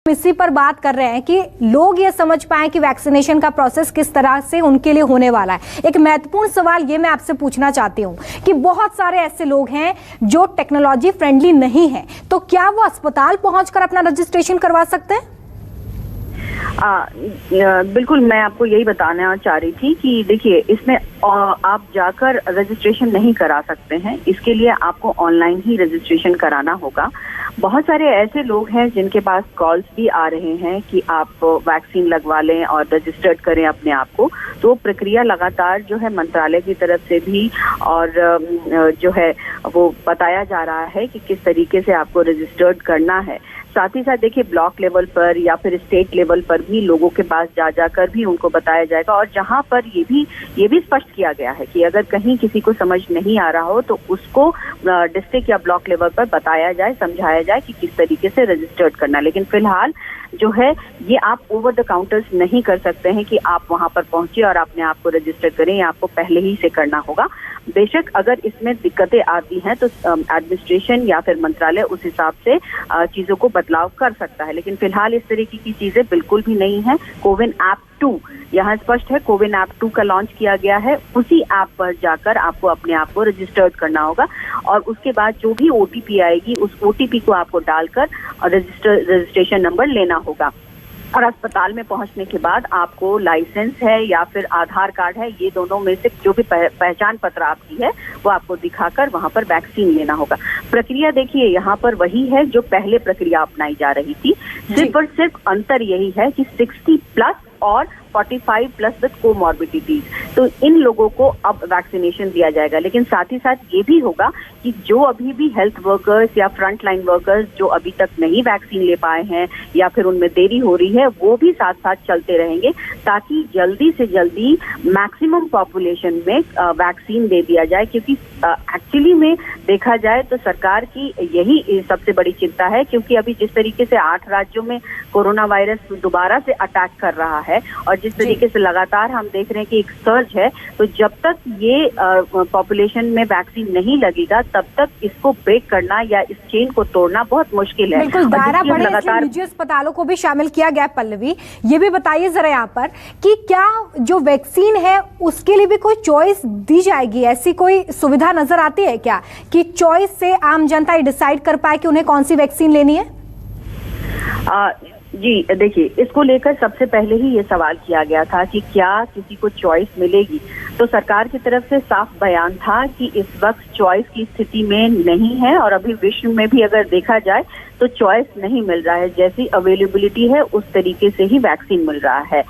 इसी पर बात कर रहे हैं कि लोग ये समझ पाए कि वैक्सीनेशन का प्रोसेस किस तरह से उनके लिए होने वाला है। एक महत्वपूर्ण सवाल ये मैं आपसे पूछना चाहती हूँ कि बहुत सारे ऐसे लोग हैं जो टेक्नोलॉजी फ्रेंडली नहीं है, तो क्या वो अस्पताल पहुंचकर अपना रजिस्ट्रेशन करवा सकते हैं? बिल्कुल, मैं आपको यही बताना चाह रही थी कि देखिए, इसमें आप जाकर रजिस्ट्रेशन नहीं करा सकते हैं। इसके लिए आपको ऑनलाइन ही रजिस्ट्रेशन कराना होगा। बहुत सारे ऐसे लोग हैं जिनके पास कॉल्स भी आ रहे हैं कि आप वैक्सीन लगवा लें और रजिस्टर्ड करें अपने आप को। तो प्रक्रिया लगातार जो है मंत्रालय की तरफ से भी और जो है वो बताया जा रहा है कि किस तरीके से आपको रजिस्टर्ड करना है। साथ ही साथ देखिए, ब्लॉक लेवल पर या फिर स्टेट लेवल पर भी लोगों के पास जाकर भी उनको बताया जाएगा। और जहां पर ये भी स्पष्ट किया गया है कि अगर कहीं किसी को समझ नहीं आ रहा हो तो उसको डिस्ट्रिक्ट या ब्लॉक लेवल पर बताया जाए, समझाया जाए कि किस तरीके से रजिस्टर्ड करना। लेकिन फिलहाल जो है ये आप ओवर द काउंटर्स नहीं कर सकते हैं कि आप वहां पर पहुंचे और अपने आप को रजिस्टर करें। ये आपको पहले ही से करना होगा। बेशक अगर इसमें दिक्कतें आती हैं तो एडमिनिस्ट्रेशन या फिर मंत्रालय उस हिसाब से चीजों को बदलाव कर सकता है। लेकिन फिलहाल इस तरीके की चीजें बिल्कुल भी नहीं है। कोविन ऐप 2 यहाँ स्पष्ट है, कोविन ऐप 2 का लॉन्च किया गया है। उसी ऐप पर जाकर आपको अपने आप को रजिस्टर्ड करना होगा और उसके बाद जो भी ओटीपी आएगी उस ओटीपी को आपको डालकर रजिस्ट्रेशन नंबर लेना होगा। और अस्पताल में पहुंचने के बाद आपको लाइसेंस है या फिर आधार कार्ड है, ये दोनों में से जो भी पहचान पत्र आपकी है वो आपको दिखाकर वहां पर वैक्सीन लेना होगा। प्रक्रिया देखिए यहाँ पर वही है जो पहले प्रक्रिया अपनाई जा रही थी। सिर्फ और सिर्फ अंतर यही है कि 60+ और 45+ विद कोमॉर्बिडिटीज, तो इन लोगों को अब वैक्सीनेशन दिया जाएगा। लेकिन साथ ही साथ ये भी होगा कि जो अभी भी हेल्थ वर्कर्स या फ्रंट लाइन वर्कर्स जो अभी तक नहीं वैक्सीन ले पाए हैं या फिर उनमें देरी हो रही है, वो भी साथ साथ चलते रहेंगे ताकि जल्दी से जल्दी मैक्सिमम पॉपुलेशन में वैक्सीन दे दिया जाए। क्योंकि एक्चुअली में देखा जाए तो सरकार की यही सबसे बड़ी चिंता है, क्योंकि अभी जिस तरीके से 8 राज्यों में कोरोना वायरस दोबारा से अटैक कर रहा है और जिस तरीके से लगातार हम देख रहे हैं कि एक सर्ज है, तो जब तक ये पॉपुलेशन में वैक्सीन नहीं लगेगा तब तक इसको ब्रेक करना या इस चेन को तोड़ना बहुत मुश्किल है। बिल्कुल, दायरा बड़े इसलिए निजी अस्पतालों को भी शामिल किया गया। पल्लवी, ये भी बताइए जरा यहाँ पर कि क्या जो वैक्सीन है उसके लिए भी कोई चॉइस दी जाएगी? ऐसी कोई सुविधा नजर आती है क्या कि चॉइस से आम जनता डिसाइड कर पाए कि उन्हें कौन सी वैक्सीन लेनी है? जी देखिए, इसको लेकर सबसे पहले ही ये सवाल किया गया था कि क्या किसी को चॉइस मिलेगी। तो सरकार की तरफ से साफ बयान था कि इस वक्त चॉइस की स्थिति में नहीं है और अभी विश्व में भी अगर देखा जाए तो चॉइस नहीं मिल रहा है। जैसी अवेलेबिलिटी है उस तरीके से ही वैक्सीन मिल रहा है।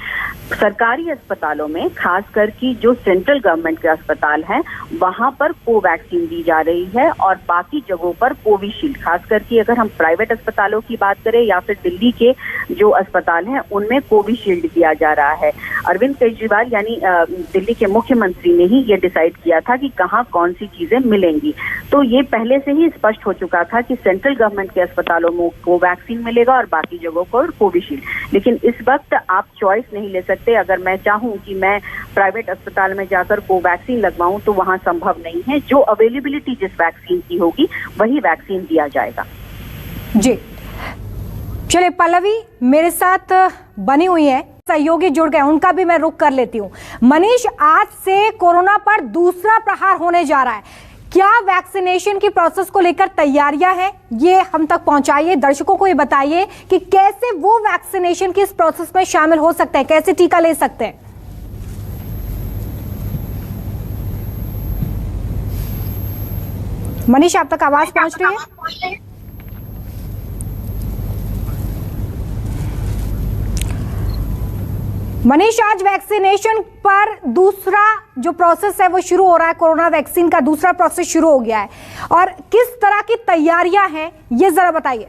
सरकारी अस्पतालों में खासकर की जो सेंट्रल गवर्नमेंट के अस्पताल हैं वहां पर कोवैक्सीन दी जा रही है और बाकी जगहों पर कोविशील्ड। खासकर की अगर हम प्राइवेट अस्पतालों की बात करें या फिर दिल्ली के जो अस्पताल हैं उनमें कोविशील्ड दिया जा रहा है। अरविंद केजरीवाल यानी दिल्ली के मुख्यमंत्री ने ही ये डिसाइड किया था कि कहाँ कौन सी चीजें मिलेंगी। तो ये पहले से ही स्पष्ट हो चुका था कि सेंट्रल गवर्नमेंट के अस्पतालों में कोवैक्सीन मिलेगा और बाकी जगहों पर कोविशील्ड। लेकिन इस वक्त आप चॉइस नहीं ले सकते। अगर मैं चाहूं कि मैं प्राइवेट अस्पताल में जाकर कोवैक्सीन लगवाऊं तो वहां संभव नहीं है। जो अवेलेबिलिटी जिस वैक्सीन की होगी वही वैक्सीन दिया जाएगा। जी चलिए, पल्लवी मेरे साथ बनी हुई है, सहयोगी जुड़ गए, उनका भी मैं रुख कर लेती हूँ। मनीष, आज से कोरोना पर दूसरा प्रहार होने जा रहा है। क्या वैक्सीनेशन की प्रोसेस को लेकर तैयारियां हैं, ये हम तक पहुंचाइए। दर्शकों को ये बताइए कि कैसे वो वैक्सीनेशन की इस प्रोसेस में शामिल हो सकते हैं, कैसे टीका ले सकते हैं। मनीष, आप तक आवाज पहुंच रही है? मनीष, आज वैक्सीनेशन पर दूसरा जो प्रोसेस है वो शुरू हो रहा है। कोरोना वैक्सीन का दूसरा प्रोसेस शुरू हो गया है और किस तरह की तैयारियां हैं ये जरा बताइए।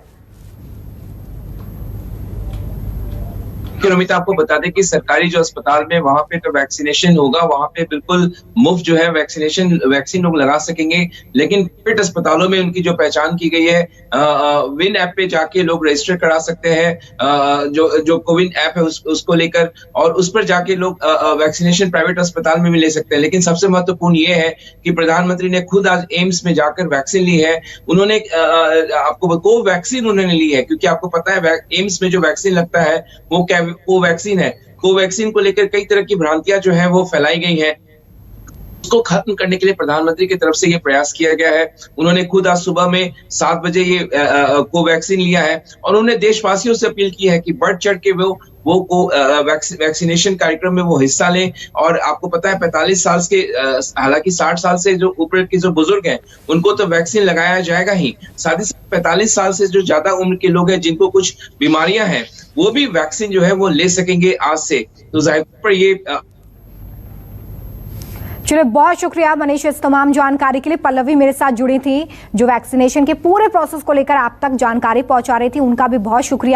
लेकिन अमित आपको बता दें कि सरकारी जो अस्पताल में वहां पे तो वैक्सीनेशन होगा, वहां पे बिल्कुल मुफ्त जो है वैक्सीन लोग लगा सकेंगे। लेकिन प्राइवेट अस्पतालों में उनकी जो पहचान की गई है, विन ऐप पे जाके लोग रजिस्टर करा सकते हैं, जो कोविन ऐप है उसको लेकर, और उस पर जाके लोग वैक्सीनेशन प्राइवेट अस्पताल में भी ले सकते हैं। लेकिन सबसे महत्वपूर्ण ये है कि प्रधानमंत्री ने खुद आज एम्स में जाकर वैक्सीन ली है। उन्होंने आपको कोवैक्सीन उन्होंने ली है, क्योंकि आपको पता है एम्स में जो वैक्सीन लगता है वो कोवैक्सीन है। कोवैक्सीन को लेकर कई तरह की भ्रांतियां जो है वो फैलाई गई है, उसको खत्म करने के लिए प्रधानमंत्री की तरफ से ये प्रयास किया गया है। उन्होंने खुद आज सुबह में 7 बजे ये कोवैक्सीन लिया है, और उन्होंने देशवासियों से अपील की है कि बढ़ चढ़ के वो वैक्सीनेशन कार्यक्रम में वो हिस्सा लें। और आपको पता है 45 साल के, हालांकि 60 साल से जो ऊपर के जो बुजुर्ग हैं उनको तो वैक्सीन लगाया जाएगा ही, साथ ही साथ 45 साल से जो ज्यादा उम्र के लोग हैं जिनको कुछ बीमारियां हैं वो भी वैक्सीन जो है वो ले सकेंगे आज से। तो जाहिर पर ये चलिए, बहुत शुक्रिया मनीष इस तमाम जानकारी के लिए। पल्लवी मेरे साथ जुड़ी थी जो वैक्सीनेशन के पूरे प्रोसेस को लेकर आप तक जानकारी पहुंचा रही थी, उनका भी बहुत शुक्रिया।